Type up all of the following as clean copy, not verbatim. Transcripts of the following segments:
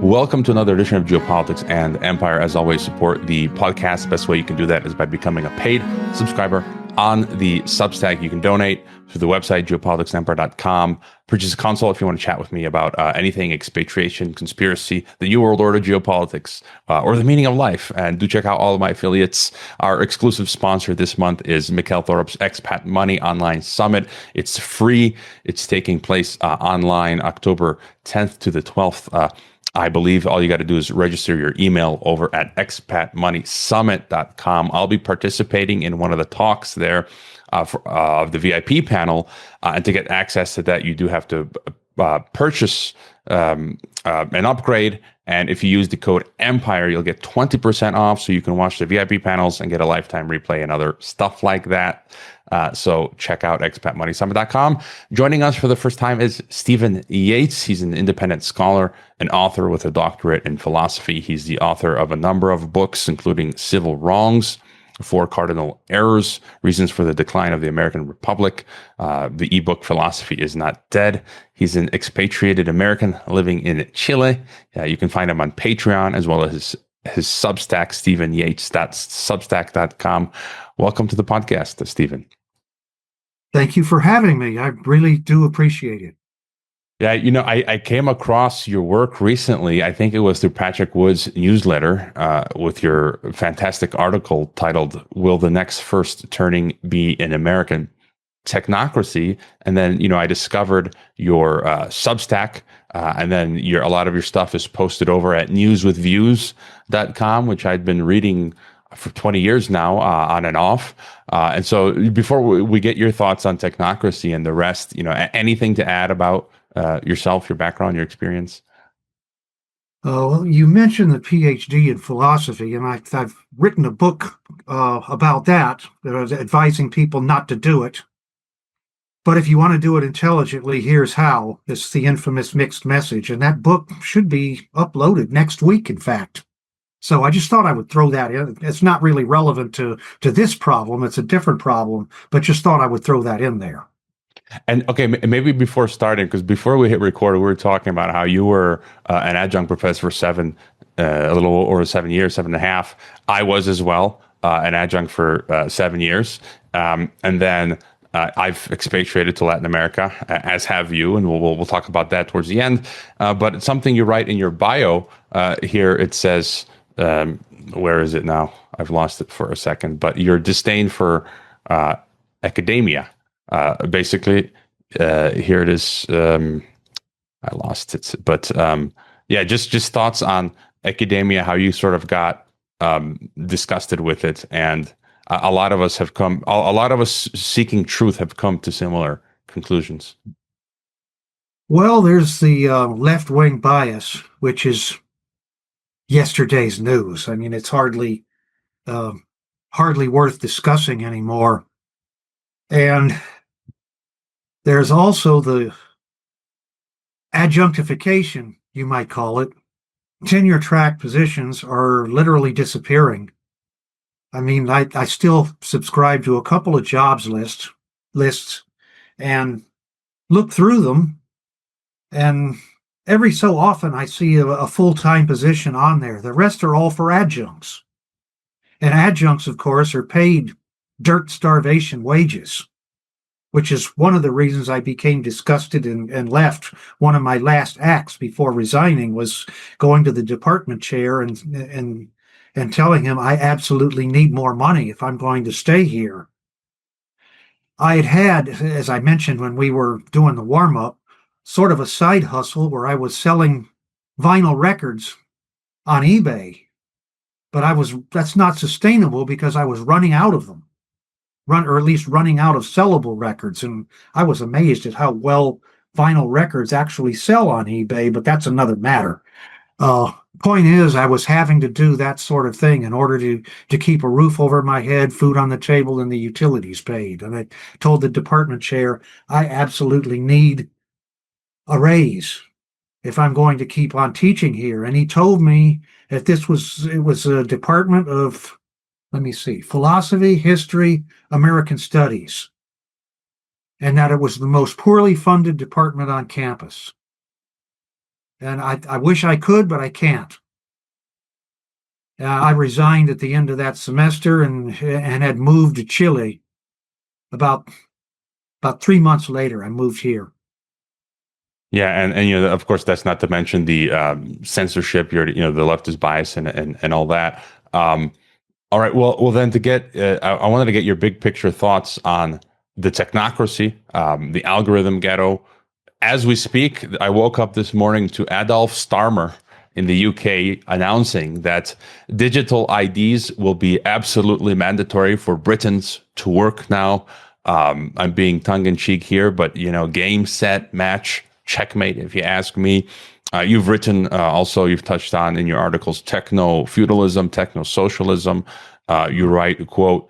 Welcome to another edition of Geopolitics and Empire. As always, support the podcast. The best way you can do that is by becoming a paid subscriber on the Substack. You can donate through the website, geopoliticsandempire.com. Purchase a console if you want to chat with me about anything expatriation, conspiracy, the New World Order, geopolitics, or the meaning of life. And do check out all of my affiliates. Our exclusive sponsor this month is Mikhail Thorup's Expat Money Online Summit. It's free. It's taking place online October 10th to the 12th. I believe all you got to do is register your email over at expatmoneysummit.com. I'll be participating in one of the talks there of the VIP panel. And to get access to that, you do have to purchase an upgrade. And if you use the code EMPIRE, you'll get 20% off so you can watch the VIP panels and get a lifetime replay and other stuff like that. So check out expatmoneysummit.com. Joining us for the first time is Stephen Yates. He's an independent scholar and author with a doctorate in philosophy. He's the author of a number of books, including Civil Wrongs, Four Cardinal Errors, Reasons for the Decline of the American Republic. The ebook Philosophy is Not Dead. He's an expatriated American living in Chile. You can find him on Patreon as well as his Substack, StephenYates.substack.com. Welcome to the podcast, Stephen. Thank you for having me. I really do appreciate it. Yeah, I came across your work recently. I think it was through Patrick Wood's newsletter with your fantastic article titled, "Will the Next First Turning Be an American Technocracy?" And then, I discovered your Substack, and then a lot of your stuff is posted over at newswithviews.com, which I'd been reading for 20 years now, on and off. And so before we get your thoughts on technocracy and the rest, anything to add about yourself, your background, your experience? Well, you mentioned the PhD in philosophy, and I've written a book about that, advising people not to do it. But if you want to do it intelligently, here's how. It's the infamous mixed message, and that book should be uploaded next week, in fact. So I just thought I would throw that in. It's not really relevant to this problem. It's a different problem, but just thought I would throw that in there. And okay, maybe before starting, because before we hit record, we were talking about how you were an adjunct professor for a little over 7 years, 7.5. I was as well, an adjunct for 7 years. And then I've expatriated to Latin America, as have you, and we'll talk about that towards the end. But it's something you write in your bio here. It says, where is it now? I've lost it for a second. But your disdain for academia. Basically, here it is. I lost it. But just thoughts on academia, how you sort of got disgusted with it. And a lot of us seeking truth have come to similar conclusions. Well, there's the left-wing bias, which is yesterday's news. I mean, it's hardly worth discussing anymore. And there's also the adjunctification, you might call it. Tenure track positions are literally disappearing. I mean, I still subscribe to a couple of jobs lists and look through them, and every so often I see a full-time position on there. The rest are all for adjuncts. And adjuncts, of course, are paid dirt starvation wages, which is one of the reasons I became disgusted and left. One of my last acts before resigning was going to the department chair and telling him I absolutely need more money if I'm going to stay here. I had, as I mentioned when we were doing the warm-up, sort of a side hustle where I was selling vinyl records on eBay, but that's not sustainable because I was running out of them. Or at least running out of sellable records. And I was amazed at how well vinyl records actually sell on eBay, but that's another matter. Point is, I was having to do that sort of thing in order to keep a roof over my head, food on the table, and the utilities paid. And I told the department chair, I absolutely need a raise if I'm going to keep on teaching here. And he told me that it was a department of, philosophy, history, American studies, and that it was the most poorly funded department on campus. And I wish I could, but I can't. I resigned at the end of that semester and had moved to Chile. About 3 months later, I moved here. Yeah, and of course, that's not to mention the censorship, the leftist bias and all that. All right, well, then to get, I wanted to get your big picture thoughts on the technocracy, the algorithm ghetto. As we speak, I woke up this morning to Adolf Starmer in the UK announcing that digital IDs will be absolutely mandatory for Britons to work now. I'm being tongue in cheek here, but game, set, match, checkmate, if you ask me. You've written also, you've touched on in your articles, techno-feudalism, techno-socialism. You write, quote,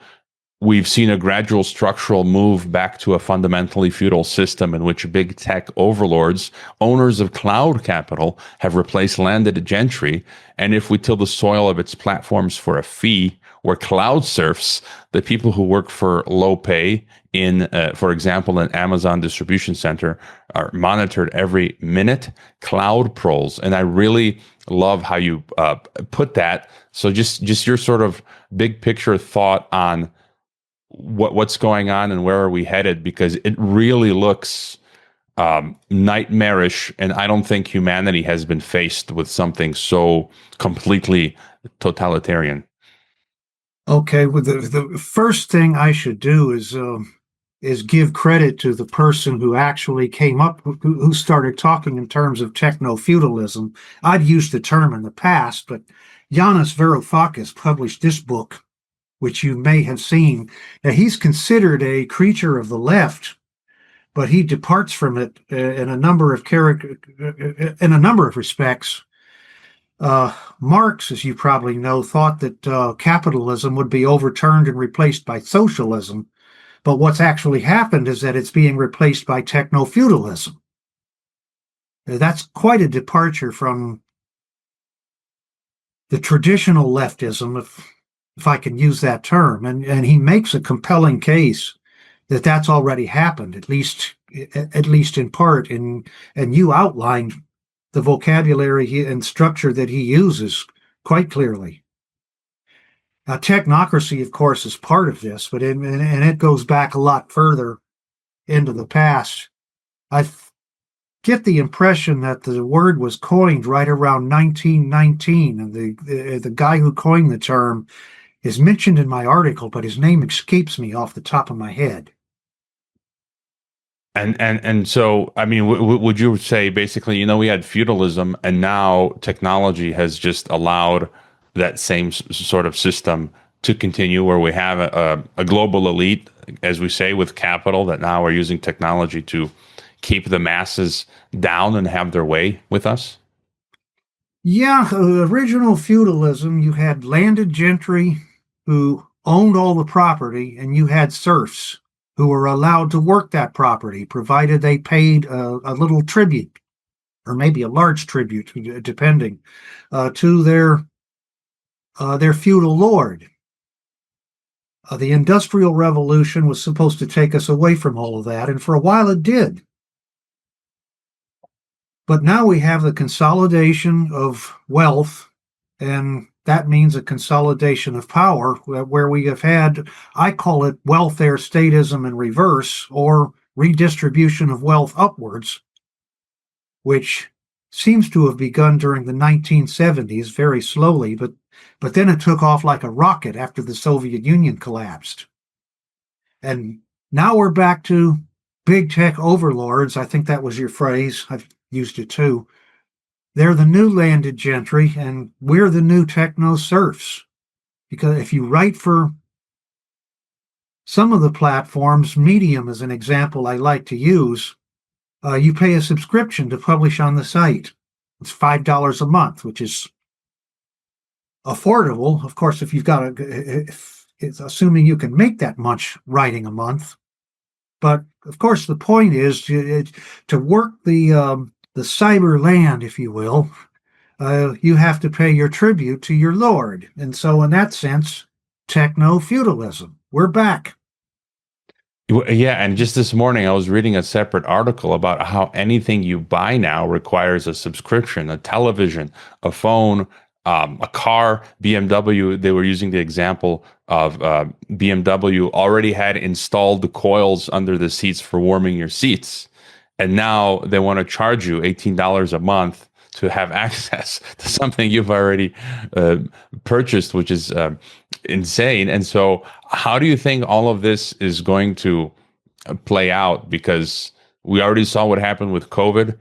"We've seen a gradual structural move back to a fundamentally feudal system in which big tech overlords, owners of cloud capital, have replaced landed gentry. And if we till the soil of its platforms for a fee, where cloud serfs, the people who work for low pay in, for example, an Amazon distribution center, are monitored every minute, cloud proles." And I really love how you put that. So just your sort of big picture thought on what's going on and where are we headed, because it really looks nightmarish, and I don't think humanity has been faced with something so completely totalitarian. Okay, well, the first thing I should do is give credit to the person who actually came up, who started talking in terms of techno-feudalism. I'd used the term in the past, but Yanis Varoufakis published this book, which you may have seen. Now, he's considered a creature of the left, but he departs from it in a number of respects. Marx, as you probably know, thought that capitalism would be overturned and replaced by socialism. But what's actually happened is that it's being replaced by techno-feudalism. That's quite a departure from the traditional leftism, if I can use that term. And he makes a compelling case that that's already happened, at least in part. And you outlined the vocabulary and structure that he uses quite clearly. Now, technocracy, of course, is part of this, but and it goes back a lot further into the past. I get the impression that the word was coined right around 1919, and the guy who coined the term is mentioned in my article, but his name escapes me off the top of my head. And so, I mean, would you say basically, we had feudalism, and now technology has just allowed that same sort of system to continue, where we have a global elite, as we say, with capital, that now are using technology to keep the masses down and have their way with us? Yeah, original feudalism, you had landed gentry who owned all the property, and you had serfs who were allowed to work that property, provided they paid a little tribute, or maybe a large tribute, depending, to their feudal lord. The Industrial Revolution was supposed to take us away from all of that, and for a while it did. But now we have the consolidation of wealth, and that means a consolidation of power, where we have had, I call it welfare statism in reverse, or redistribution of wealth upwards, which seems to have begun during the 1970s very slowly, but then it took off like a rocket after the Soviet Union collapsed. And now we're back to big tech overlords. I think that was your phrase. I've used it too. They're the new landed gentry, and we're the new techno serfs. Because if you write for some of the platforms, Medium is an example I like to use, you pay a subscription to publish on the site. It's $5 a month, which is affordable. Of course, if you've got it's assuming you can make that much writing a month. But of course, the point is to work the cyber land, if you will. You have to pay your tribute to your lord, and so in that sense, techno-feudalism. We're back. Yeah, and just this morning I was reading a separate article about how anything you buy now requires a subscription, a television, a phone, a car. BMW, they were using the example of BMW already had installed the coils under the seats for warming your seats. And now they want to charge you $18 a month to have access to something you've already uh, purchased, which is insane. And so, how do you think all of this is going to play out? Because we already saw what happened with COVID.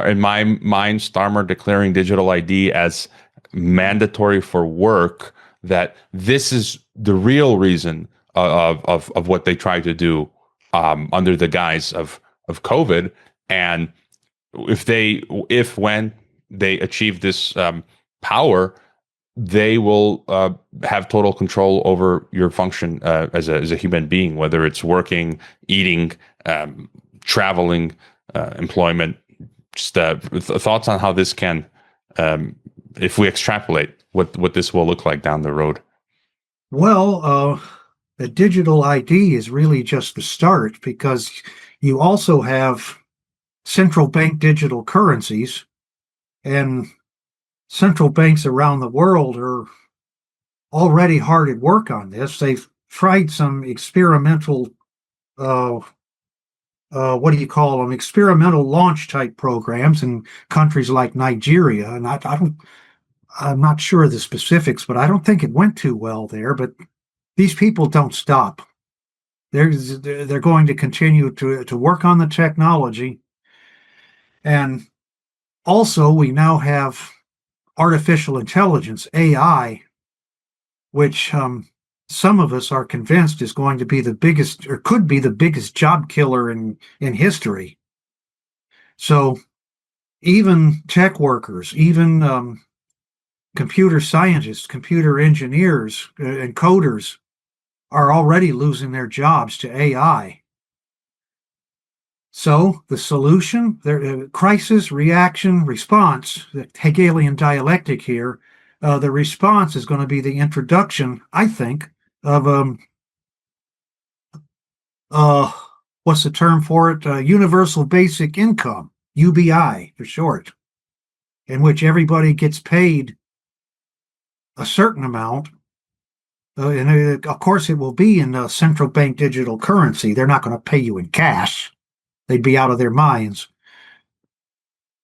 In my mind, Starmer declaring digital ID as mandatory for work. That this is the real reason of what they tried to do under the guise of COVID. And if when they achieve this power, they will have total control over your function as a human being, whether it's working, eating, traveling, employment. Just thoughts on how this can, if we extrapolate, what this will look like down the road. Well, the digital ID is really just the start, because you also have central bank digital currencies, and central banks around the world are already hard at work on this. They've tried some experimental, what do you call them? Experimental launch type programs in countries like Nigeria. And I'm not sure of the specifics, but I don't think it went too well there. But these people don't stop. They're going to continue to work on the technology. And also, we now have artificial intelligence, AI, which some of us are convinced is going to be the biggest, or could be the biggest job killer in history. So even tech workers, even computer scientists, computer engineers, and coders are already losing their jobs to AI. So the solution, crisis, reaction, response, the Hegelian dialectic here, the response is going to be the introduction, I think, of what's the term for it? Universal basic income, UBI for short, in which everybody gets paid a certain amount. And of course, it will be in central bank digital currency. They're not going to pay you in cash. They'd be out of their minds.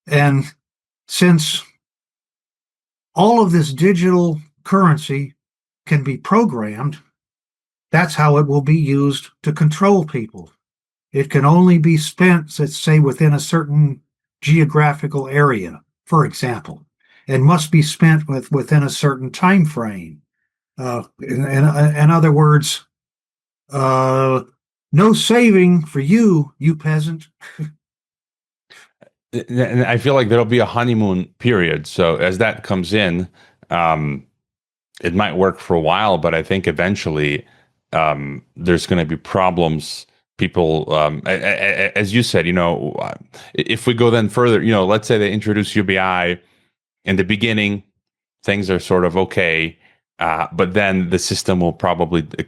And since all of this digital currency can be programmed, that's how it will be used to control people. It can only be spent, let's say, within a certain geographical area, for example, and must be spent within a certain time frame. In other words, no saving for you peasant. And I feel like there'll be a honeymoon period. So as that comes in, it might work for a while, but I think eventually there's going to be problems. People, as you said, if we go then further, let's say they introduce UBI in the beginning, things are sort of okay. But then the system will probably try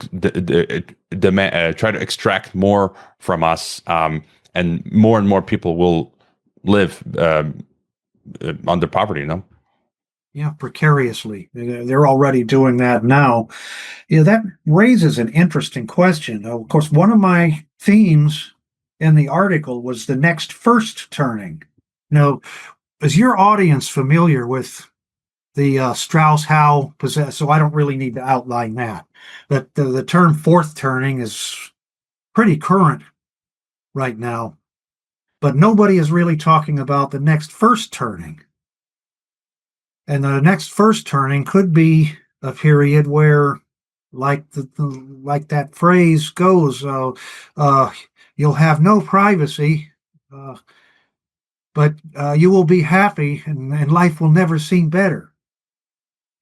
to extract more from us, and more people will live under poverty. Yeah, precariously. They're already doing that now. That raises an interesting question. Of course, one of my themes in the article was the next first turning. Now, is your audience familiar with the Strauss-Howe possess? So I don't really need to outline that. But the term fourth turning is pretty current right now. But nobody is really talking about the next first turning. And the next first turning could be a period where, like like that phrase goes, you'll have no privacy, but you will be happy, and life will never seem better.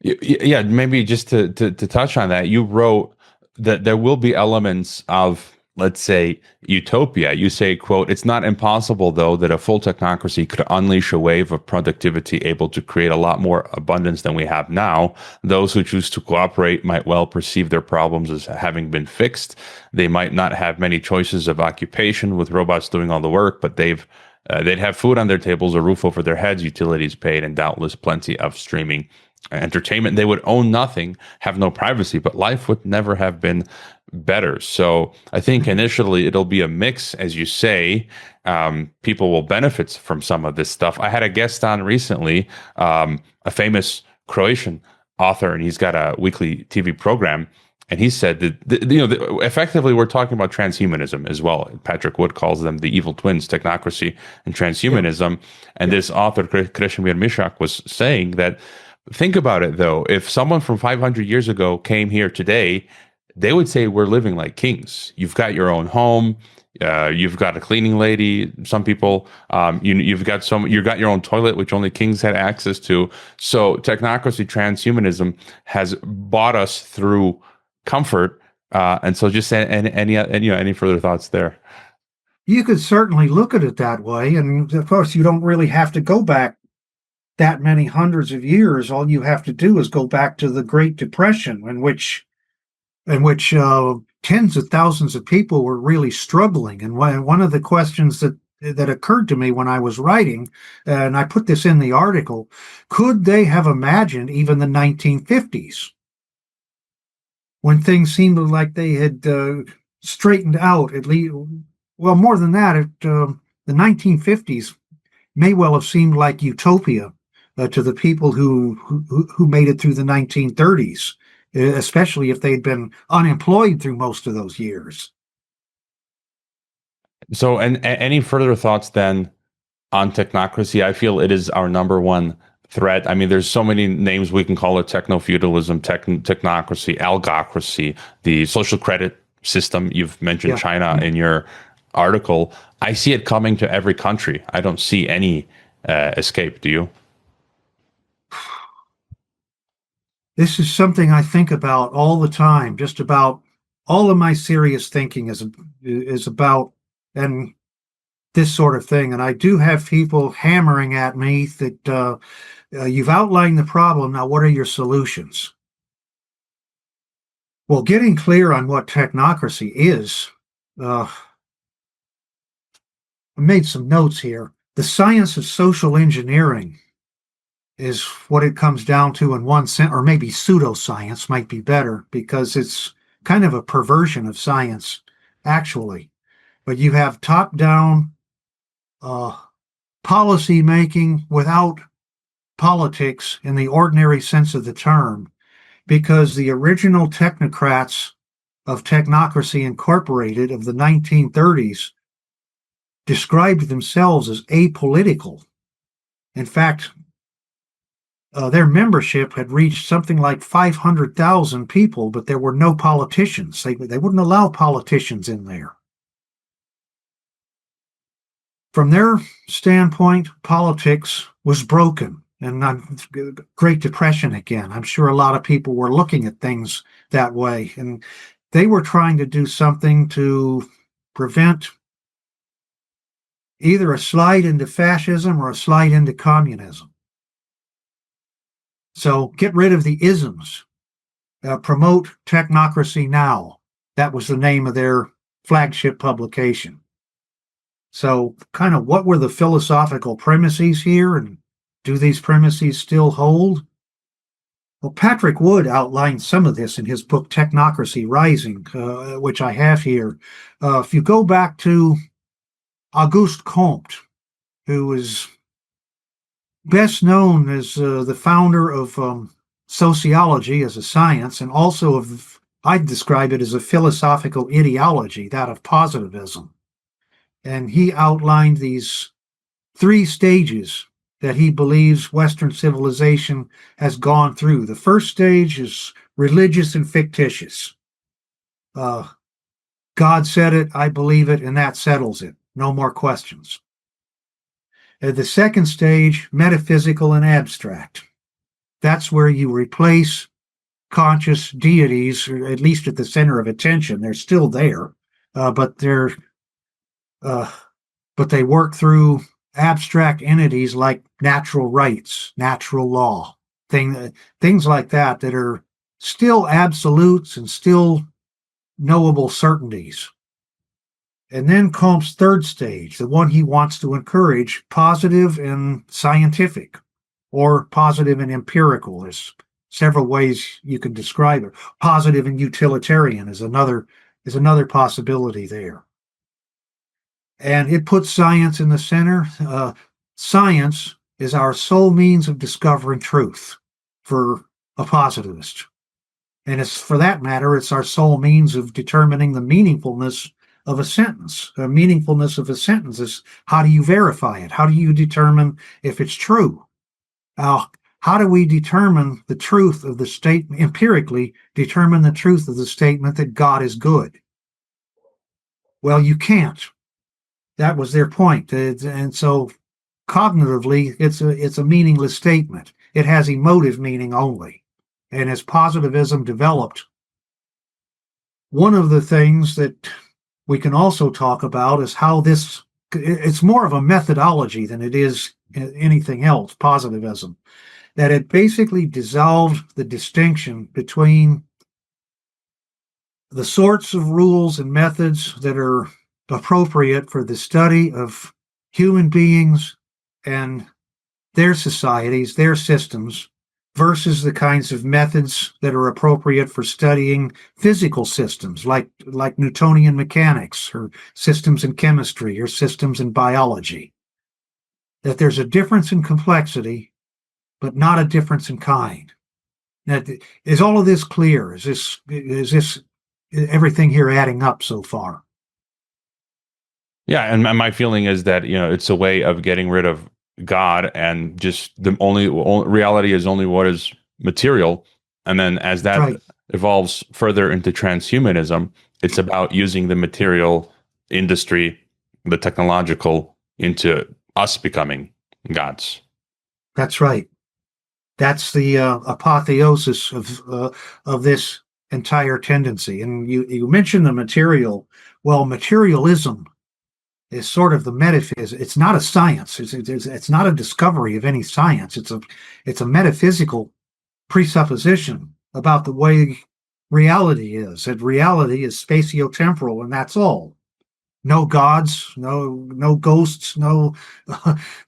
Yeah, maybe just to touch on that, you wrote that there will be elements of let's say, utopia. You say, quote, "It's not impossible, though, that a full technocracy could unleash a wave of productivity able to create a lot more abundance than we have now. Those who choose to cooperate might well perceive their problems as having been fixed. They might not have many choices of occupation with robots doing all the work, but they'd have food on their tables, a roof over their heads, utilities paid, and doubtless plenty of streaming entertainment. They would own nothing, have no privacy, but life would never have been better." So I think initially it'll be a mix, as you say. People will benefit from some of this stuff. I had a guest on recently, a famous Croatian author, and he's got a weekly TV program. And he said that, effectively, we're talking about transhumanism as well. Patrick Wood calls them the evil twins, technocracy and transhumanism. Yeah. And this author, Krešimir Mishak, was saying that, think about it, though. If someone from 500 years ago came here today, they would say we're living like kings. You've got your own home. You've got a cleaning lady. Some people, you've got your own toilet, which only kings had access to. So technocracy, transhumanism has brought us through comfort. And so just any further thoughts there? You could certainly look at it that way. And of course, you don't really have to go back that many hundreds of years. All you have to do is go back to the Great Depression, in which tens of thousands of people were really struggling. And one of the questions that occurred to me when I was writing, and I put this in the article, could they have imagined even the 1950s, when things seemed like they had straightened out, at least? Well, more than that, the 1950s may well have seemed like utopia to the people who made it through the 1930s, especially if they'd been unemployed through most of those years. So, and any further thoughts then on technocracy? I feel it is our number one threat. I mean, there's so many names we can call it: technofeudalism, technocracy, oligarchy, the social credit system. You've mentioned China in your article. I see it coming to every country. I don't see any escape. Do you? This is something I think about all the time. Just about all of my serious thinking is about and this sort of thing. And I do have people hammering at me that you've outlined the problem. Now, what are your solutions? Well, getting clear on what technocracy is, I made some notes here. The science of social engineering is what it comes down to in one sense, or maybe pseudoscience might be better, because it's kind of a perversion of science, actually. But you have top-down policy making without politics in the ordinary sense of the term, because the original technocrats of Technocracy Incorporated of the 1930s described themselves as apolitical. In fact, their membership had reached something like 500,000 people, but there were no politicians. They wouldn't allow politicians in there. From their standpoint, politics was broken. And Great Depression again. I'm sure a lot of people were looking at things that way. And they were trying to do something to prevent either a slide into fascism or a slide into communism. So get rid of the isms. Promote technocracy now. That was the name of their flagship publication. So kind of what were the philosophical premises here, and do these premises still hold? Well, Patrick Wood outlined some of this in his book, Technocracy Rising, which I have here. If you go back to Auguste Comte, who is best known as the founder of sociology as a science, and also of, I'd describe it as a philosophical ideology, that of positivism. And he outlined these three stages that he believes Western civilization has gone through. The first stage is religious and fictitious. God said it, I believe it, and that settles it. No more questions. The second stage, metaphysical and abstract. That's where you replace conscious deities, or at least at the center of attention. They're still there, but uh, they work through abstract entities like natural rights, natural law, things like that are still absolutes and still knowable certainties. And then Comte's third stage, the one he wants to encourage, positive and scientific, or positive and empirical. There's several ways you can describe it. Positive and utilitarian is another possibility there. And it puts science in the center. Science is our sole means of discovering truth for a positivist. And it's, for that matter, it's our sole means of determining the meaningfulness of a sentence. The meaningfulness of a sentence is, how do you verify it? How do you determine if it's true? How do we determine the truth of the statement, empirically determine the truth of the statement that God is good? Well, you can't. That was their point. And so cognitively, it's a meaningless statement. It has emotive meaning only. And as positivism developed, one of the things that we can also talk about is how it's more of a methodology than it is anything else, positivism, that it basically dissolved the distinction between the sorts of rules and methods that are appropriate for the study of human beings and their societies, their systems, versus the kinds of methods that are appropriate for studying physical systems like Newtonian mechanics or systems in chemistry or systems in biology. That there's a difference in complexity, but not a difference in kind. Now, is all of this clear? Is this everything here adding up so far? Yeah, and my feeling is that it's a way of getting rid of God, and just the only reality is only what is material. And then as that Right. evolves further into transhumanism, it's about using the material industry, the technological, into us becoming gods. That's right. That's the apotheosis of this entire tendency. And you mentioned the material. Well, materialism is sort of the metaphysics. It's not a science. It's not a discovery of any science. It's a metaphysical presupposition about the way reality is. That reality is spatiotemporal, and that's all. No gods, no ghosts, no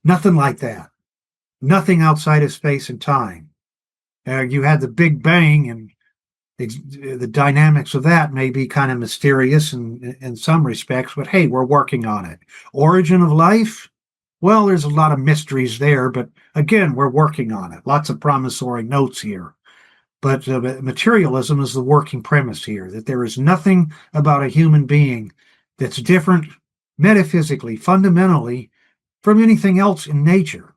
nothing like that. Nothing outside of space and time. You had the Big Bang, and the dynamics of that may be kind of mysterious in some respects, but hey, we're working on it. Origin of life? Well, there's a lot of mysteries there, but again, we're working on it. Lots of promissory notes here. But materialism is the working premise here, that there is nothing about a human being that's different metaphysically, fundamentally, from anything else in nature.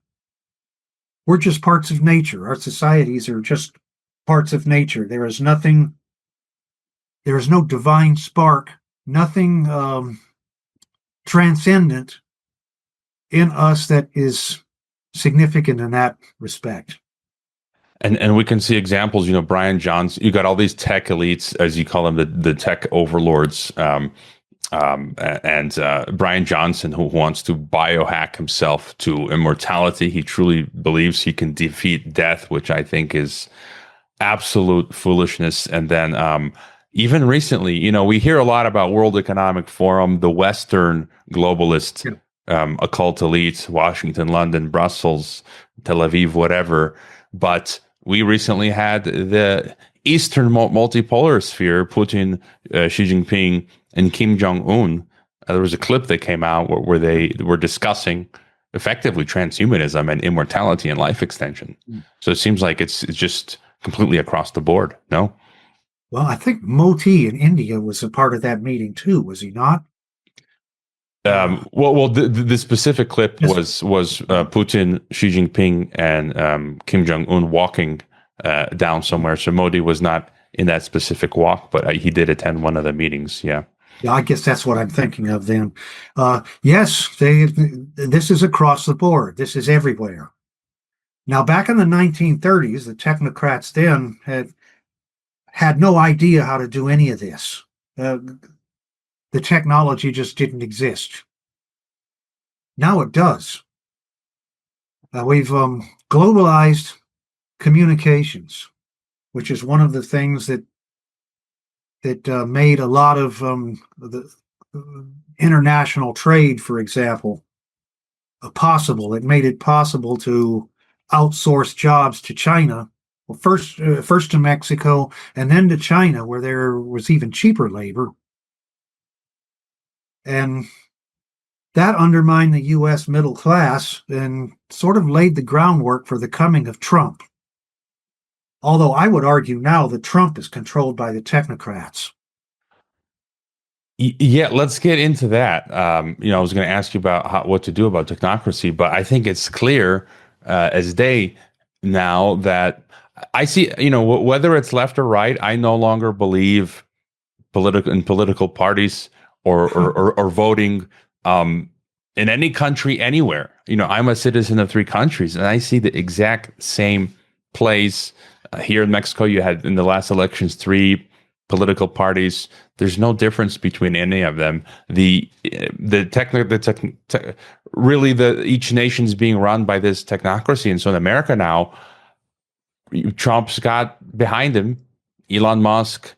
We're just parts of nature. Our societies are just parts of nature. There is no divine spark, nothing transcendent in us that is significant in that respect. And we can see examples, Brian Johnson, you got all these tech elites, as you call them, the tech overlords, and Brian Johnson, who wants to biohack himself to immortality. He truly believes he can defeat death, which I think is absolute foolishness. And then even recently, we hear a lot about World Economic Forum, the Western globalist occult elites, Washington, London, Brussels, Tel Aviv, whatever. But we recently had the Eastern multipolar sphere, Putin, Xi Jinping, and Kim Jong-un. There was a clip that came out where they were discussing effectively transhumanism and immortality and life extension. So it seems like it's just completely across the board, no? Well, I think Modi in India was a part of that meeting too, was he not? The specific clip was Putin, Xi Jinping, and Kim Jong-un walking down somewhere. So Modi was not in that specific walk, but he did attend one of the meetings. Yeah. Yeah, I guess that's what I'm thinking of then. Yes, this is across the board. This is everywhere. Now, back in the 1930s, the technocrats then had no idea how to do any of this. the technology just didn't exist. Now it does. We've globalized communications, which is one of the things that made a lot of the international trade, for example, possible. It made it possible to outsource jobs to China. Well, first to Mexico, and then to China, where there was even cheaper labor. And that undermined the U.S. middle class and sort of laid the groundwork for the coming of Trump. Although I would argue now that Trump is controlled by the technocrats. Yeah, let's get into that. I was going to ask you about what to do about technocracy, but I think it's clear as day now that I see, whether it's left or right, I no longer believe political parties or voting in any country anywhere. I'm a citizen of 3 countries, and I see the exact same place. Here in Mexico, you had in the last elections 3 political parties. There's no difference between any of them. Each nation's being run by this technocracy, and so in America now, Trump's got behind him Elon Musk,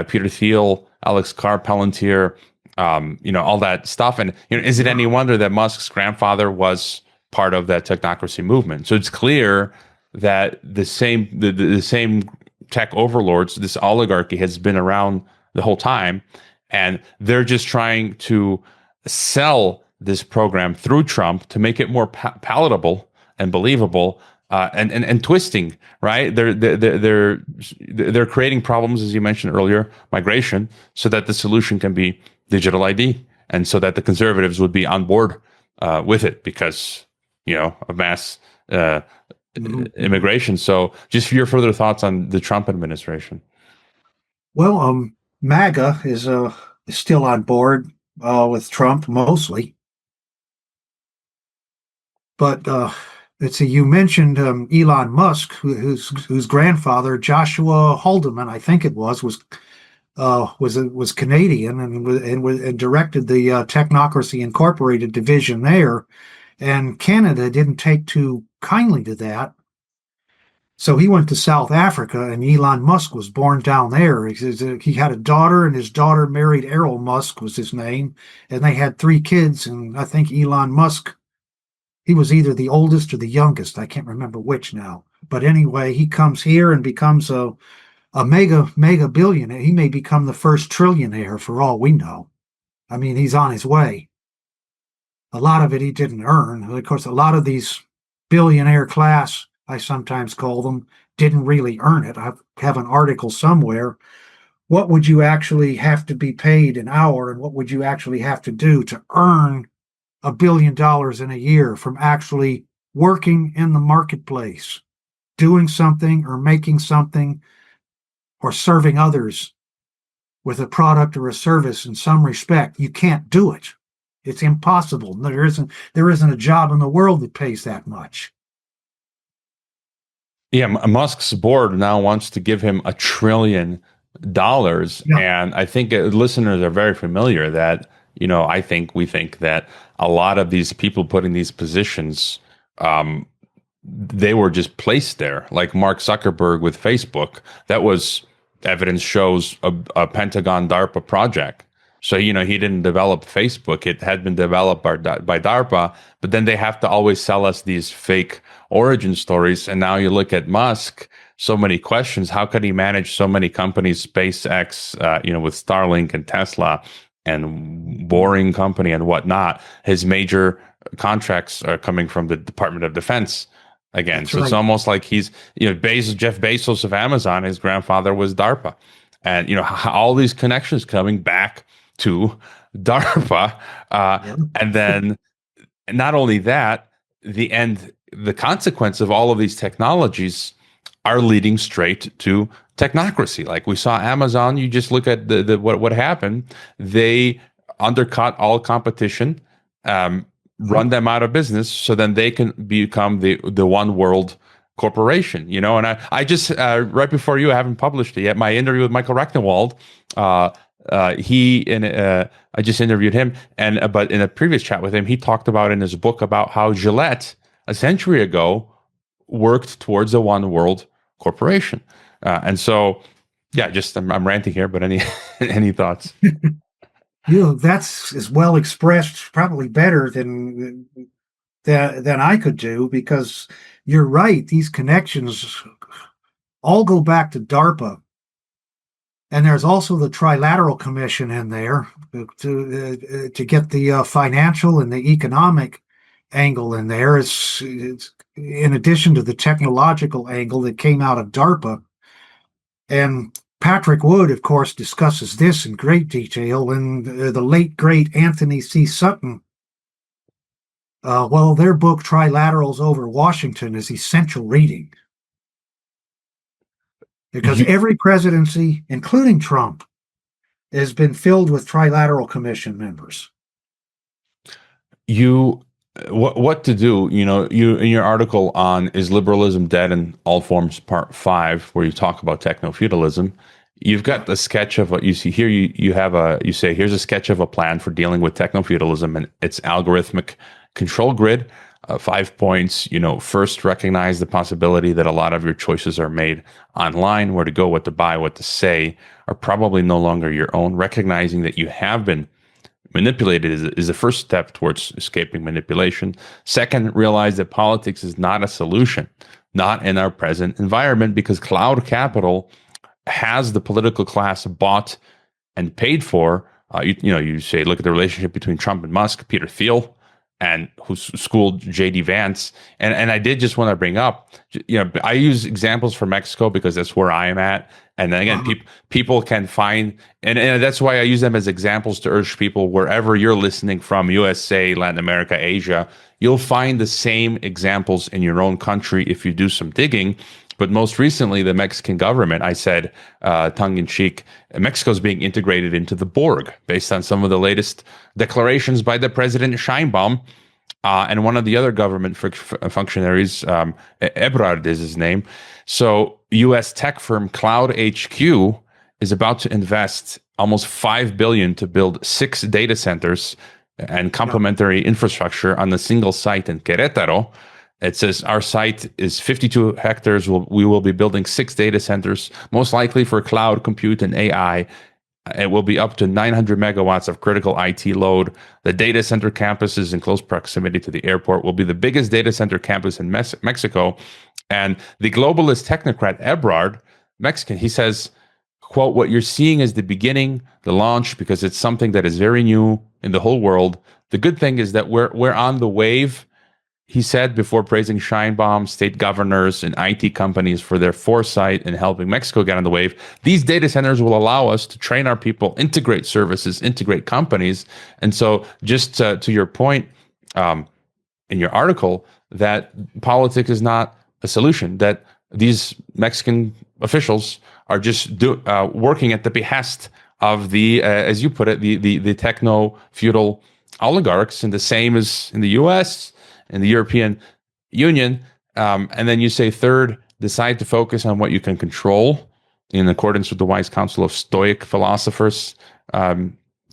Peter Thiel, Alex Carr, Palantir, all that stuff. And is it any wonder that Musk's grandfather was part of that technocracy movement? So it's clear that the same tech overlords, this oligarchy, has been around the whole time, and they're just trying to sell this program through Trump to make it more palatable and believable. And twisting, right? They're creating problems, as you mentioned earlier, migration, so that the solution can be digital ID, and so that the conservatives would be on board with it because of mass immigration. So, just your further thoughts on the Trump administration. Well, MAGA is still on board with Trump mostly, but. You mentioned Elon Musk, whose grandfather, Joshua Haldeman, I think it was Canadian and directed the Technocracy Incorporated division there, and Canada didn't take too kindly to that. So he went to South Africa, and Elon Musk was born down there. He had a daughter, and his daughter married Errol Musk was his name, and they had 3 kids, and I think Elon Musk, he was either the oldest or the youngest. I can't remember which now. But anyway, he comes here and becomes a mega billionaire. He may become the first trillionaire for all we know. I mean, he's on his way. A lot of it he didn't earn. Of course, a lot of these billionaire class, I sometimes call them, didn't really earn it. I have an article somewhere. What would you actually have to be paid an hour, and what would you actually have to do to earn $1 billion in a year from actually working in the marketplace, doing something or making something or serving others with a product or a service in some respect? You can't do it. It's impossible. There isn't a job in the world that pays that much. Yeah, Musk's board now wants to give him $1 trillion, and I think listeners are very familiar that we think that a lot of these people put in these positions, they were just placed there. Like Mark Zuckerberg with Facebook, that was, evidence shows, a Pentagon DARPA project. So, he didn't develop Facebook. It had been developed by DARPA, but then they have to always sell us these fake origin stories. And now you look at Musk, so many questions. How could he manage so many companies, SpaceX, with Starlink and Tesla and Boring Company and whatnot? His major contracts are coming from the Department of Defense again. That's so right. It's almost like he's, Jeff Bezos of Amazon, his grandfather was DARPA. And, all these connections coming back to DARPA. And then not only that, the consequence of all of these technologies are leading straight to technocracy. Like we saw Amazon, you just look at what happened. They undercut all competition, run them out of business, so then they can become the one world corporation. And I just right before you, I haven't published it yet, my interview with Michael Rectenwald, I just interviewed him, and but in a previous chat with him, he talked about in his book about how Gillette a century ago worked towards a one world corporation, and so yeah, just I'm ranting here, but any any thoughts? That's as well expressed, probably better than I could do, because you're right. These connections all go back to DARPA. And there's also the Trilateral Commission in there to get the financial and the economic angle in there. It's in addition to the technological angle that came out of DARPA. And Patrick Wood, of course, discusses this in great detail. And the late, great Anthony C. Sutton, well, their book, Trilaterals Over Washington, is essential reading. Because every presidency, including Trump, has been filled with Trilateral Commission members. What to do? You in your article on "Is Liberalism Dead in All Forms?" Part 5, where you talk about technofeudalism, you've got the sketch of what you see here. You say here's a sketch of a plan for dealing with technofeudalism and its algorithmic control grid. 5 points. First, recognize the possibility that a lot of your choices are made online. Where to go, what to buy, what to say are probably no longer your own. Recognizing that you have been manipulated is the first step towards escaping manipulation. Second, realize that politics is not a solution, not in our present environment, because cloud capital has the political class bought and paid for. You say, look at the relationship between Trump and Musk, Peter Thiel, and who schooled JD Vance. And I did just want to bring up, I use examples from Mexico because that's where I am at. And then again, people can find, and that's why I use them as examples to urge people wherever you're listening from, USA, Latin America, Asia, you'll find the same examples in your own country if you do some digging. But most recently, the Mexican government, I said, tongue in cheek, Mexico's being integrated into the Borg based on some of the latest declarations by the President Scheinbaum. And one of the other government functionaries, Ebrard is his name. So U.S. tech firm Cloud HQ is about to invest almost $5 billion to build 6 data centers and complementary infrastructure on a single site in Querétaro. It says our site is 52 hectares. We will be building 6 data centers, most likely for cloud compute and AI. It will be up to 900 megawatts of critical IT load. The data center campus is in close proximity to the airport, will be the biggest data center campus in Mexico. And the globalist technocrat Ebrard, Mexican, he says, quote, what you're seeing is the beginning, the launch, because it's something that is very new in the whole world. The good thing is that we're on the wave. He said, before praising Scheinbaum, state governors, and IT companies for their foresight in helping Mexico get on the wave, these data centers will allow us to train our people, integrate services, integrate companies. And so just to your point in your article, that politics is not a solution, that these Mexican officials are just working at the behest of the, as you put it, the techno-feudal oligarchs, and the same as in the U.S., in the European Union. And then you say, third, decide to focus on what you can control in accordance with the wise counsel of Stoic philosophers.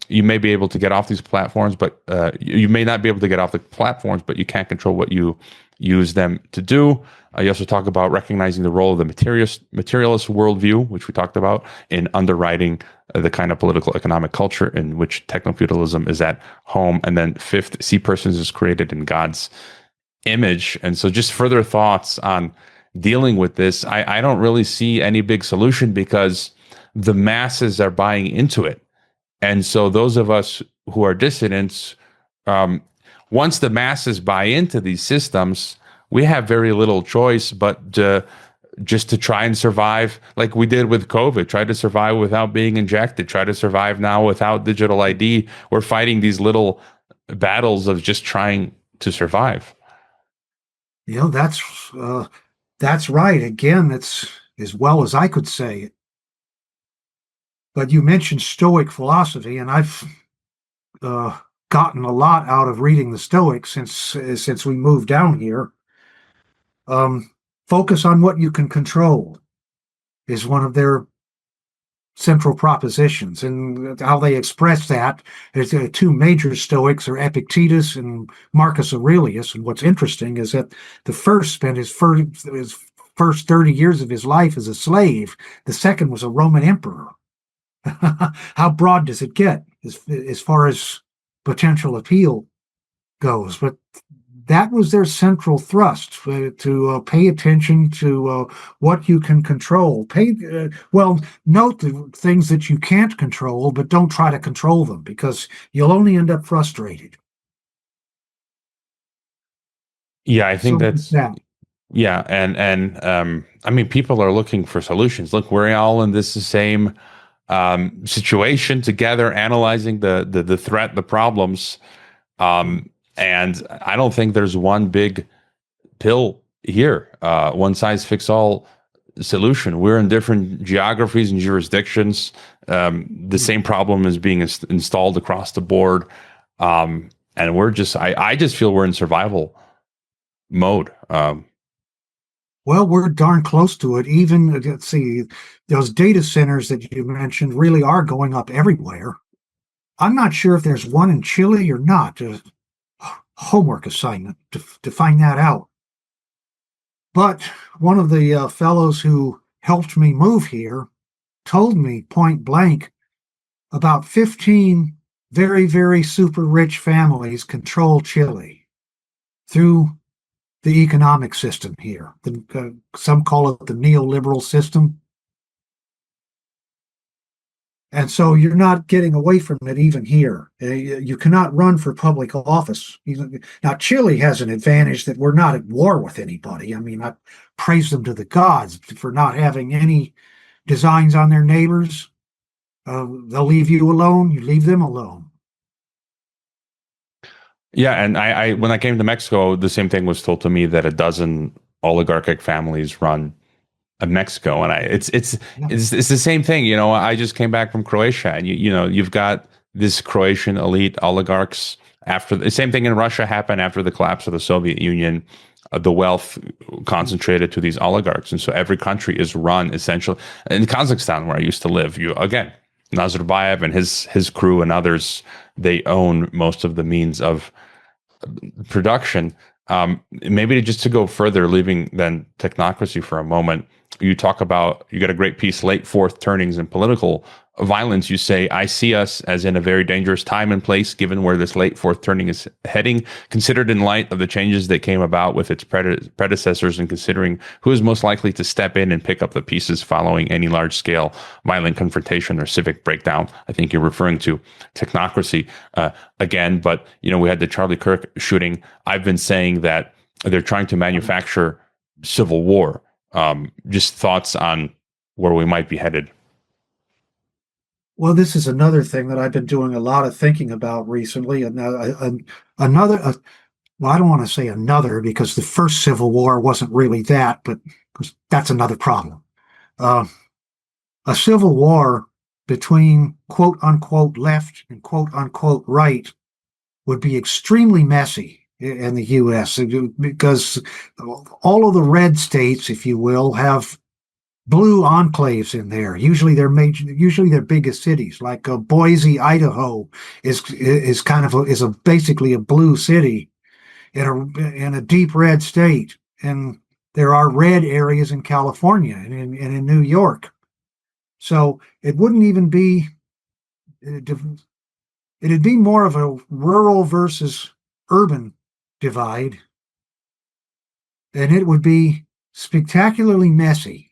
You may be able to get off these platforms, but you may not be able to get off the platforms, but you can't control what you use them to do. You also talk about recognizing the role of the materialist worldview, which we talked about, in underwriting the kind of political economic culture in which technofeudalism is at home. And then fifth, see persons as created in God's image. And so just further thoughts on dealing with this. I don't really see any big solution because the masses are buying into it. And so those of us who are dissidents, once the masses buy into these systems, we have very little choice but just to try and survive, like we did with COVID, try to survive without being injected, try to survive now without digital ID. We're fighting these little battles of just trying to survive. That's right. Again, it's as well as I could say it. But you mentioned Stoic philosophy, and I've gotten a lot out of reading the Stoics since we moved down here. Focus on what you can control is one of their central propositions, and how they express that is two major Stoics are Epictetus and Marcus Aurelius. And what's interesting is that the first spent his first 30 years of his life as a slave. The second was a Roman emperor. How broad does it get as far as potential appeal goes? But that was their central thrust, to pay attention to what you can control. Note the things that you can't control, but don't try to control them, because you'll only end up frustrated. Yeah, I think So that's that. yeah, and I mean, people are looking for solutions. Look, we're all in this same situation together, analyzing the threat, the problems. And I don't think there's one big pill here, one size fits all solution. We're in different geographies and jurisdictions. The same problem is being installed across the board. And I just feel we're in survival mode. Well, we're darn close to it. Even, let's see, those data centers that you mentioned really are going up everywhere. I'm not sure if there's one in Chile or not. Homework assignment to find that out. But one of the fellows who helped me move here told me point blank about 15 very, very super rich families control Chile through the economic system here. Some call it the neoliberal system. And so you're not getting away from it even here. You cannot run for public office. Now, Chile has an advantage that we're not at war with anybody. I mean, I praise them to the gods for not having any designs on their neighbors. They'll leave you alone. You leave them alone. Yeah, and I when I came to Mexico, the same thing was told to me, that a dozen oligarchic families run Mexico, and it's the same thing. You know, I just came back from Croatia, and you've got this Croatian elite oligarchs. After the same thing in Russia happened after the collapse of the Soviet Union, the wealth concentrated to these oligarchs, and so every country is run essentially. In Kazakhstan, where I used to live, Nazarbayev and his crew and others, they own most of the means of production. Maybe just to go further, leaving then technocracy for a moment, you talk about, you got a great piece, late fourth turnings in political violence. You say, I see us as in a very dangerous time and place, given where this late fourth turning is heading, considered in light of the changes that came about with its predecessors, and considering who is most likely to step in and pick up the pieces following any large scale violent confrontation or civic breakdown. I think you're referring to technocracy again, but we had the Charlie Kirk shooting. I've been saying that they're trying to manufacture civil war. Just thoughts on where we might be headed. Well, this is another thing that I've been doing a lot of thinking about recently. And I don't want to say another, because the first Civil War wasn't really that, but that's another problem. A civil war between quote unquote left and quote unquote right would be extremely messy in the U.S. because all of the red states, if you will, have blue enclaves in there. Usually their biggest cities, like Boise, Idaho, is basically a blue city in a deep red state, and there are red areas in California and in New York. So it wouldn't even be. It'd be more of a rural versus urban divide, and it would be spectacularly messy.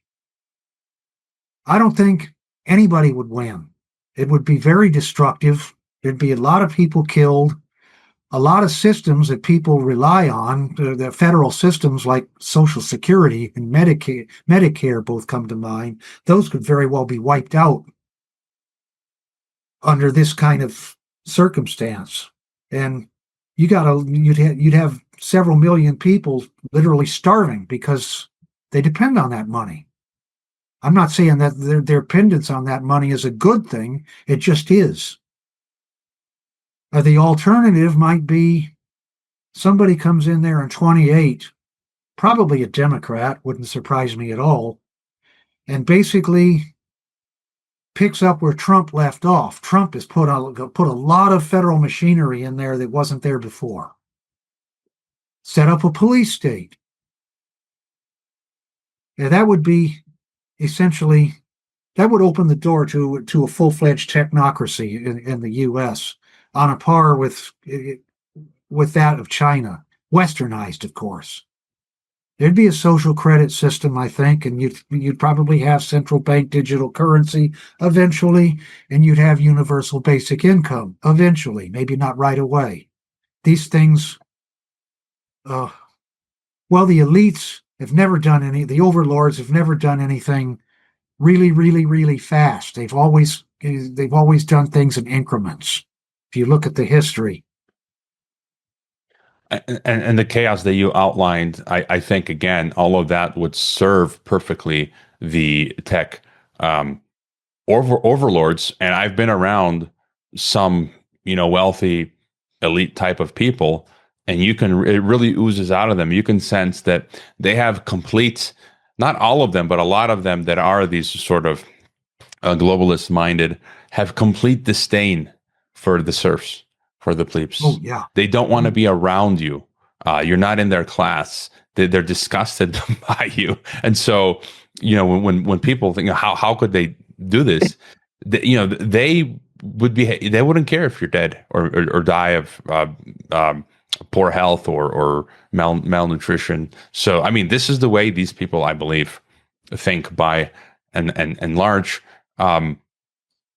I don't think anybody would win. It would be very destructive. There'd be a lot of people killed, a lot of systems that people rely on, the federal systems like Social Security and Medicare both come to mind. Those could very well be wiped out under this kind of circumstance. And you'd have several million people literally starving because they depend on that money. I'm not saying that their dependence on that money is a good thing. It just is. The alternative might be somebody comes in there in 28, probably a Democrat, wouldn't surprise me at all, and basically picks up where Trump left off. Trump has put a lot of federal machinery in there that wasn't there before. Set up a police state. Yeah, that would be essentially, that would open the door to a full-fledged technocracy in the U.S. on a par with that of China, westernized, of course. There'd be a social credit system, I think, and you'd probably have central bank digital currency eventually, and you'd have universal basic income eventually, maybe not right away. These things, well, the elites have never done the overlords have never done anything really, really, really fast. They've always done things in increments. If you look at the history. And the chaos that you outlined, I think, again, all of that would serve perfectly the tech overlords. And I've been around some, wealthy elite type of people, and it really oozes out of them. You can sense that they have complete, not all of them, but a lot of them that are these sort of globalist minded, have complete disdain for the serfs, for the plebes. Oh, yeah. They don't want to be around you. You're not in their class. They're disgusted by you. And so, when people think, how could they do this? They wouldn't care if you're dead or die of poor health or malnutrition. So, I mean, this is the way these people, I believe, think by and large.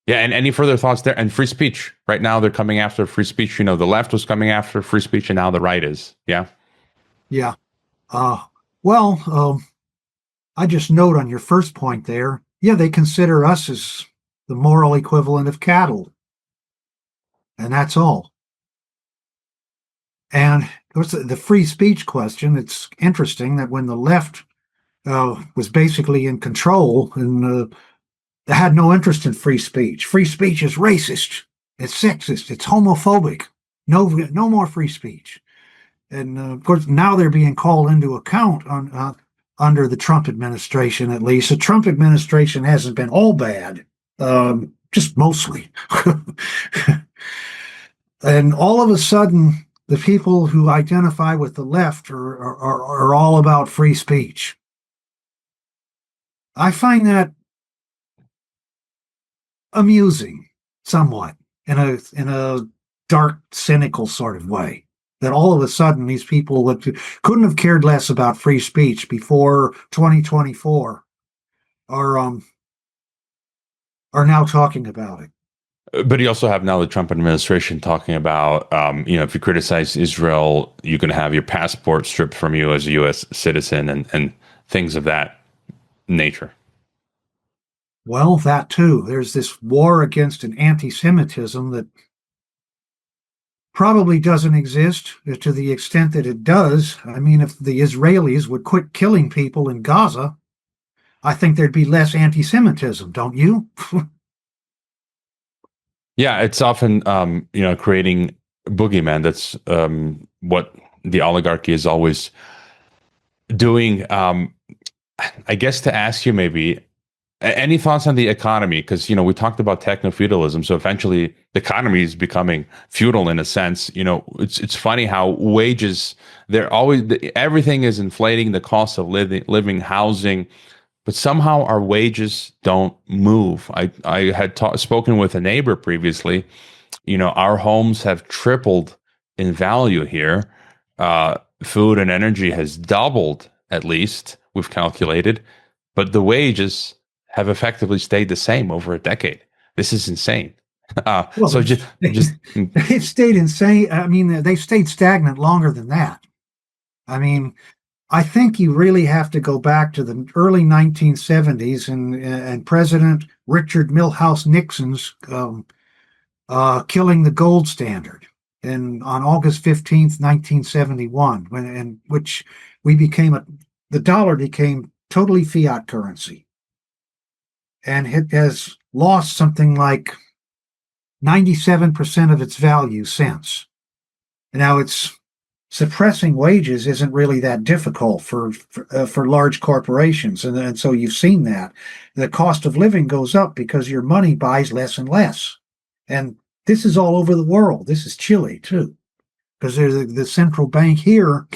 Yeah, and any further thoughts there? And free speech. Right now, they're coming after free speech. The left was coming after free speech, and now the right is. Yeah. Yeah. I just note on your first point there. Yeah, they consider us as the moral equivalent of cattle, and that's all. And of course, the free speech question. It's interesting that when the left was basically in control and they had no interest in free speech. Free speech is racist. It's sexist. It's homophobic. No more free speech. And of course, now they're being called into account under the Trump administration, at least. The Trump administration hasn't been all bad, just mostly. And all of a sudden, the people who identify with the left are all about free speech. I find that amusing, somewhat, in a dark, cynical sort of way. That all of a sudden these people couldn't have cared less about free speech before 2024 are now talking about it. But you also have now the Trump administration talking about, if you criticize Israel, you can have your passport stripped from you as a U.S. citizen and things of that nature. Well, that too. There's this war against an anti-Semitism that probably doesn't exist to the extent that it does. I mean, if the Israelis would quit killing people in Gaza, I think there'd be less anti-Semitism, don't you? Yeah, it's often, creating boogeyman. That's what the oligarchy is always doing. I guess to ask you maybe, any thoughts on the economy? Because, we talked about technofeudalism. So eventually the economy is becoming feudal in a sense. It's funny how wages, everything is inflating, the cost of living, housing, but somehow our wages don't move. I had spoken with a neighbor previously. Our homes have tripled in value here. Food and energy has doubled, at least, we've calculated, but the wages have effectively stayed the same over a decade. This is insane. So they've stayed insane. I mean, they've stayed stagnant longer than that. I mean, I think you really have to go back to the early 1970s and President Richard Milhouse Nixon's killing the gold standard on August 15th, 1971, which the dollar became totally fiat currency. And it has lost something like 97% of its value since. Now it's suppressing wages isn't really that difficult for large corporations, and so you've seen that the cost of living goes up because your money buys less and less, and this is all over the world. This is Chile too, because the central bank here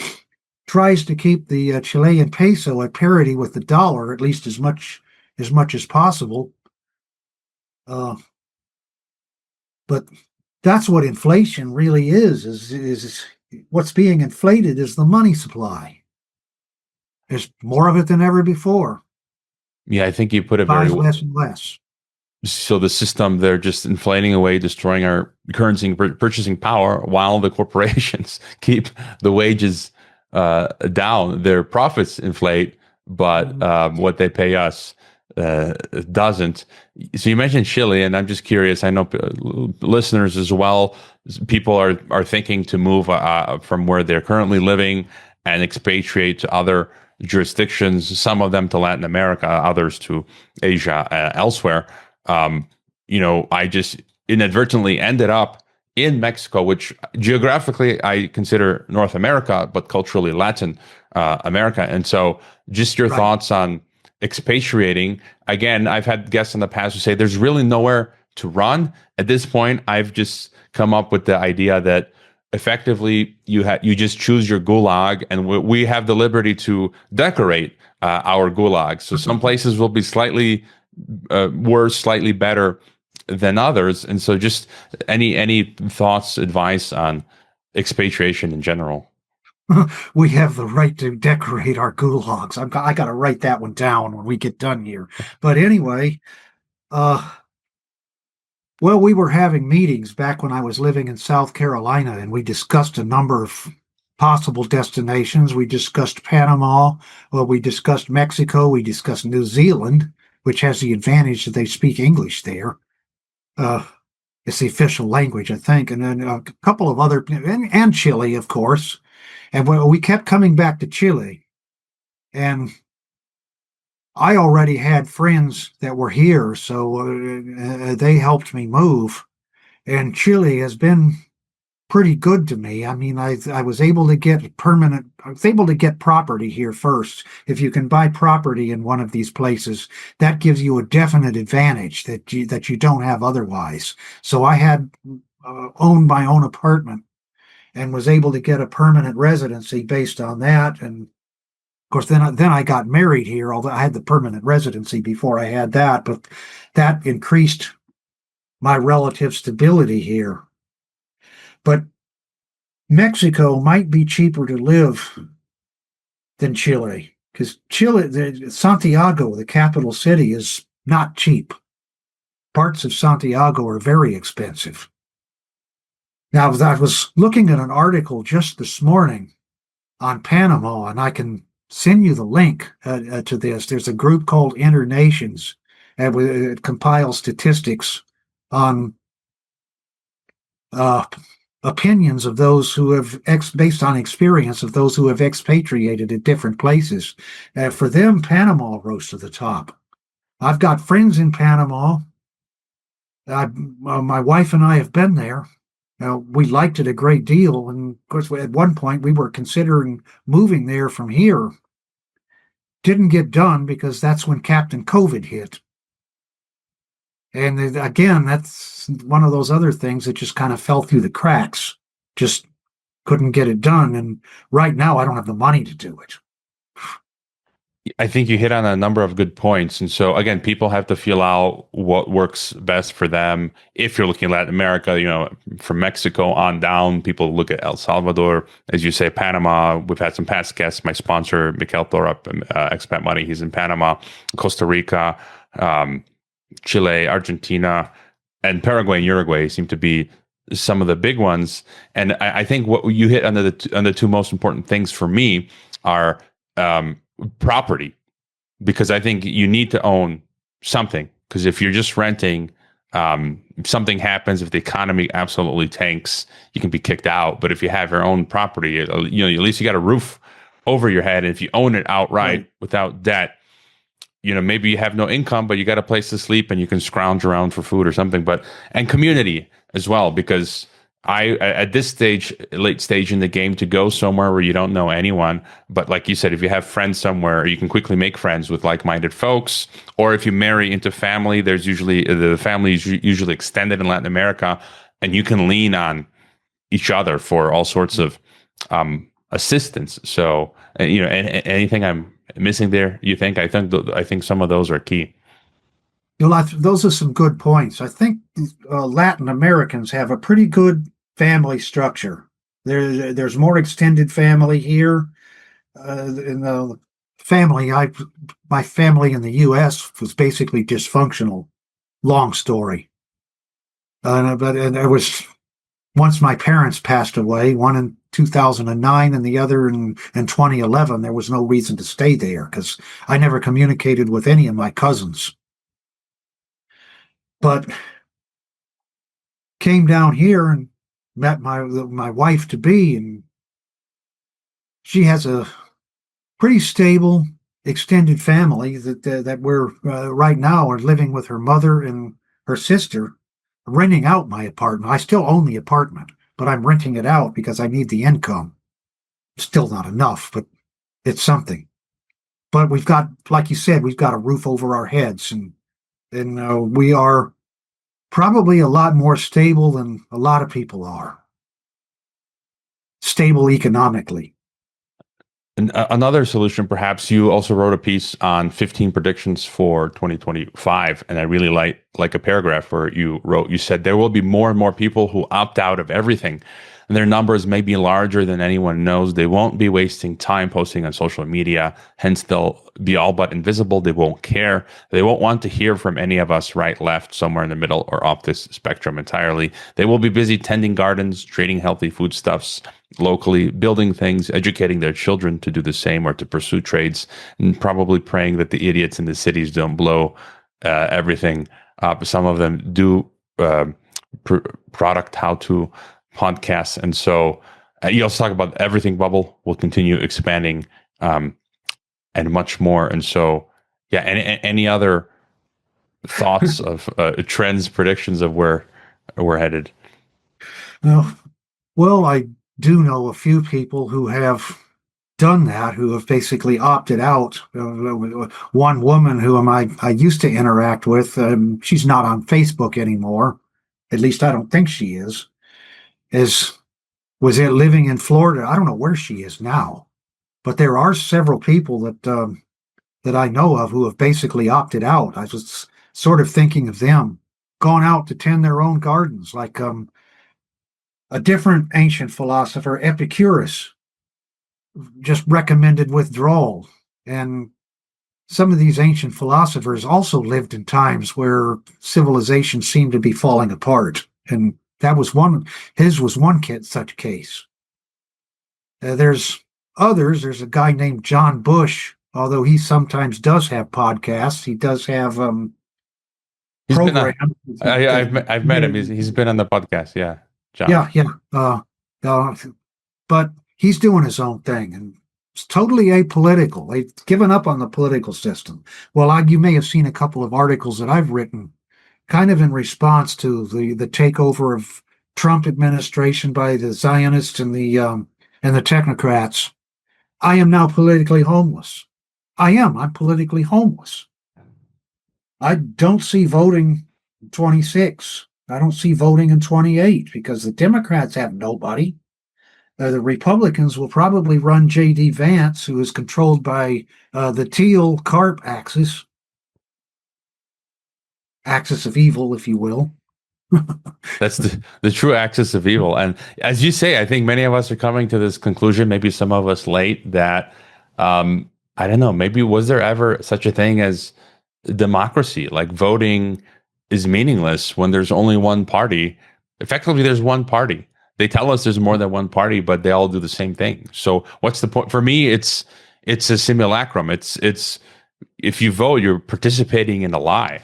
tries to keep the Chilean peso at parity with the dollar, at least as much as possible. But that's what inflation really is what's being inflated is the money supply. There's more of it than ever before. Yeah, I think you put it Buys very well. less and less. So the system, they're just inflating away, destroying our currency and purchasing power while the corporations keep the wages down. Their profits inflate, but what they pay us doesn't. So you mentioned Chile, and I'm just curious. I know listeners as well. People are thinking to move from where they're currently living and expatriate to other jurisdictions. Some of them to Latin America, others to Asia, elsewhere. I just inadvertently ended up in Mexico, which geographically I consider North America, but culturally Latin America. And so just your thoughts on expatriating. Again, I've had guests in the past who say there's really nowhere to run. At this point, I've just come up with the idea that effectively you just choose your gulag, and we have the liberty to decorate our gulags. So some places will be slightly worse, slightly better than others. And so just any thoughts, advice on expatriation in general? We have the right to decorate our gulags. I got to write that one down when we get done here. But anyway, well, we were having meetings back when I was living in South Carolina, and we discussed a number of possible destinations. We discussed Panama, well, we discussed Mexico, we discussed New Zealand, which has the advantage that they speak English there. It's the official language, I think, and then a couple of other, and Chile, of course. And we kept coming back to Chile, and I already had friends that were here, so they helped me move. And Chile has been pretty good to me. I mean, I was able to get property here first. If you can buy property in one of these places, that gives you a definite advantage that you don't have otherwise. So I had owned my own apartment and was able to get a permanent residency based on that. And of course, then I got married here, although I had the permanent residency before I had that, but that increased my relative stability here. But Mexico might be cheaper to live than Chile, because Santiago, the capital city, is not cheap. Parts of Santiago are very expensive. Now, I was looking at an article just this morning on Panama, and I can send you the link to this. There's a group called Internations, and it compiles statistics on opinions of those who have based on experience of those who have expatriated at different places. For them, Panama rose to the top. I've got friends in Panama. My wife and I have been there. We liked it a great deal, and of course, at one point we were considering moving there from here. Didn't get done because that's when Captain COVID hit. And again, that's one of those other things that just kind of fell through the cracks. Just couldn't get it done. And right now, I don't have the money to do it. I think you hit on a number of good points. And so, again, people have to feel out what works best for them. If you're looking at Latin America, from Mexico on down, people look at El Salvador, as you say, Panama. We've had some past guests. My sponsor, Mikhail Thorup, Expat Money, he's in Panama, Costa Rica, Chile, Argentina, and Paraguay and Uruguay seem to be some of the big ones. And I think what you hit on the two most important things for me are property, because I think you need to own something, because if you're just renting, something happens. If the economy absolutely tanks, you can be kicked out. But if you have your own property, at least you got a roof over your head. And if you own it outright without debt, maybe you have no income, but you got a place to sleep and you can scrounge around for food or something. And community as well, because at this stage, late stage in the game, to go somewhere where you don't know anyone. But like you said, if you have friends somewhere, you can quickly make friends with like-minded folks. Or if you marry into family, there's usually the family is usually extended in Latin America, and you can lean on each other for all sorts of assistance. So, anything I'm missing there, you think? I think some of those are key. Those are some good points. I think Latin Americans have a pretty good family structure. There's more extended family here. In the family, my family in the U.S. was basically dysfunctional. Long story. But it was once my parents passed away, one in 2009 and the other in 2011. There was no reason to stay there because I never communicated with any of my cousins. But came down here and met my wife to be, and she has a pretty stable extended family that we're right now are living with her mother and her sister, renting out my apartment. I still own the apartment, but I'm renting it out because I need the income. Still not enough, but it's something. But we've got, like you said, we've got a roof over our heads, and we are probably a lot more stable than a lot of people are. Stable economically. And another solution, perhaps, you also wrote a piece on 15 predictions for 2025, and I really like a paragraph where you said there will be more and more people who opt out of everything, and their numbers may be larger than anyone knows. They won't be wasting time posting on social media, hence they'll be all but invisible. They won't care. They won't want to hear from any of us, right, left, somewhere in the middle, or off this spectrum entirely. They will be busy tending gardens, trading healthy foodstuffs locally, building things, educating their children to do the same or to pursue trades, and probably praying that the idiots in the cities don't blow everything up. Some of them do product how-to podcasts. And so you also talk about everything bubble will continue expanding and much more. And so, yeah, any other thoughts of trends, predictions of where we're headed? Well, I do know a few people who have done that, who have basically opted out. One woman who I used to interact with, she's not on Facebook anymore. At least I don't think she is. Was it living in Florida? I don't know where she is now, but there are several people that I know of who have basically opted out. I was sort of thinking of them, gone out to tend their own gardens, like a different ancient philosopher, Epicurus, just recommended withdrawal. And some of these ancient philosophers also lived in times where civilization seemed to be falling apart, and that was his was one such case. There's others. There's a guy named John Bush, although he sometimes does have podcasts. He does have programs. I've met him. He's been on the podcast. Yeah, John. Yeah. But he's doing his own thing, and it's totally apolitical. They've given up on the political system. Well, you may have seen a couple of articles that I've written kind of in response to the takeover of Trump administration by the Zionists and the technocrats. I am now politically homeless. I'm politically homeless. I don't see voting in 26. I don't see voting in 28 because the Democrats have nobody. The Republicans will probably run J.D. Vance, who is controlled by the teal carp axis of evil, if you will. That's the true axis of evil. And as you say, I think many of us are coming to this conclusion, maybe some of us late, that I don't know, maybe was there ever such a thing as democracy? Like voting is meaningless when there's only one party. Effectively, there's one party. They tell us there's more than one party, but they all do the same thing. So what's the point? For me, it's a simulacrum. It's if you vote, you're participating in a lie.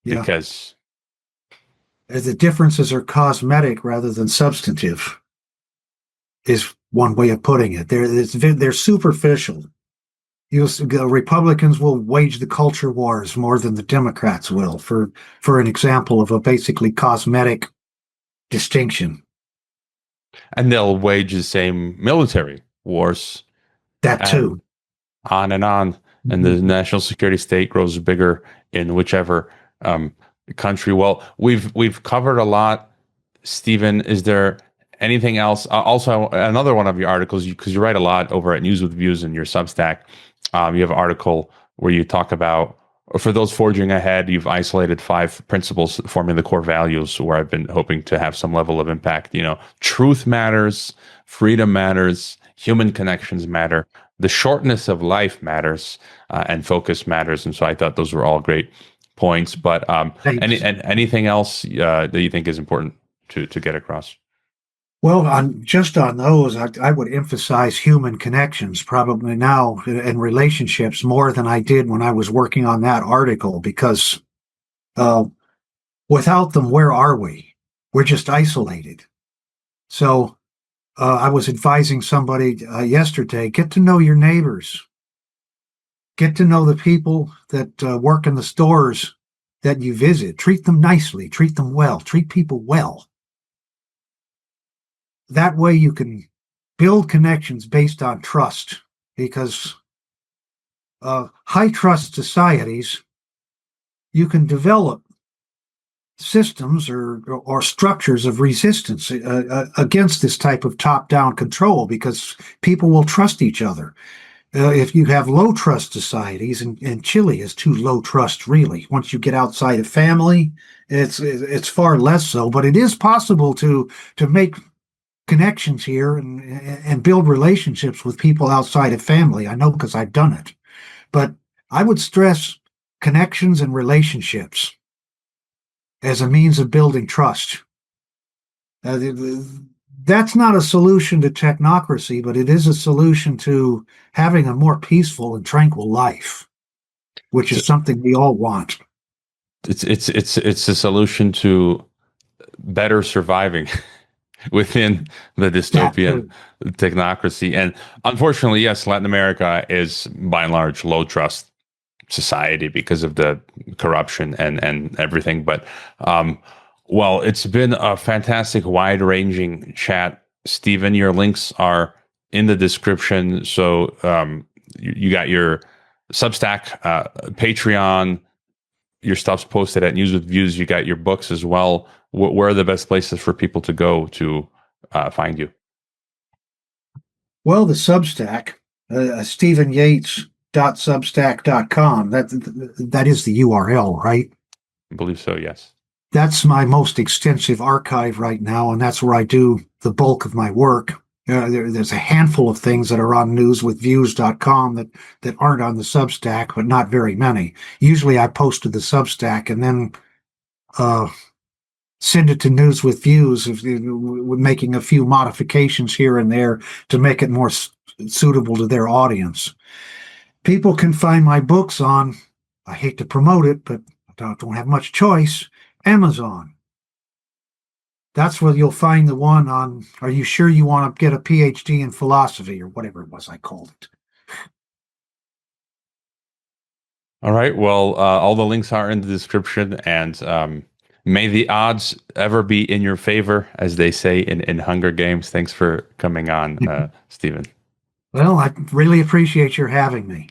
Yeah. Because the differences are cosmetic rather than substantive, is one way of putting it. They're superficial. Republicans will wage the culture wars more than the Democrats will, for an example of a basically cosmetic distinction. And they'll wage the same military wars That too. and on and on. And the national security state grows bigger in whichever um, country. Well, we've covered a lot. Stephen, is there anything else? Also, another one of your articles, because you write a lot over at News with Views in your Substack. You have an article where you talk about, for those forging ahead, you've isolated 5 principles forming the core values where I've been hoping to have some level of impact. Truth matters, freedom matters, human connections matter, the shortness of life matters, and focus matters. And so I thought those were all great points. But anything else that you think is important to get across? Well, just on those, I would emphasize human connections probably now and relationships more than I did when I was working on that article, because without them, where are we? We're just isolated. So I was advising somebody yesterday, get to know your neighbors. Get to know the people that work in the stores that you visit. Treat them nicely, treat them well, treat people well. That way you can build connections based on trust, because high trust societies, you can develop systems or structures of resistance against this type of top-down control, because people will trust each other. If you have low trust societies, and Chile is too low trust, really. Once you get outside of family, it's far less so. But it is possible to make connections here and build relationships with people outside of family. I know, because I've done it. But I would stress connections and relationships as a means of building trust. That's not a solution to technocracy, but it is a solution to having a more peaceful and tranquil life, which is something we all want. It's a solution to better surviving within the dystopian technocracy. And unfortunately, yes, Latin America is by and large low trust society because of the corruption and everything. But well, it's been a fantastic, wide-ranging chat. Stephen, your links are in the description. So you got your Substack, Patreon, your stuff's posted at News with Views. You got your books as well. Where are the best places for people to go to find you? Well, the Substack, StephenYates.substack.com. That is the URL, right? I believe so, yes. That's my most extensive archive right now, and that's where I do the bulk of my work. There's a handful of things that are on newswithviews.com that aren't on the Substack, but not very many. Usually I post to the Substack and then send it to News with Views, with making a few modifications here and there to make it more suitable to their audience. People can find my books on, I hate to promote it, but I don't have much choice, Amazon. That's where you'll find the one on, are you sure you want to get a PhD in philosophy, or whatever it was I called it. All right. Well, all the links are in the description, and may the odds ever be in your favor, as they say in Hunger Games. Thanks for coming on, Stephen. Well, I really appreciate your having me.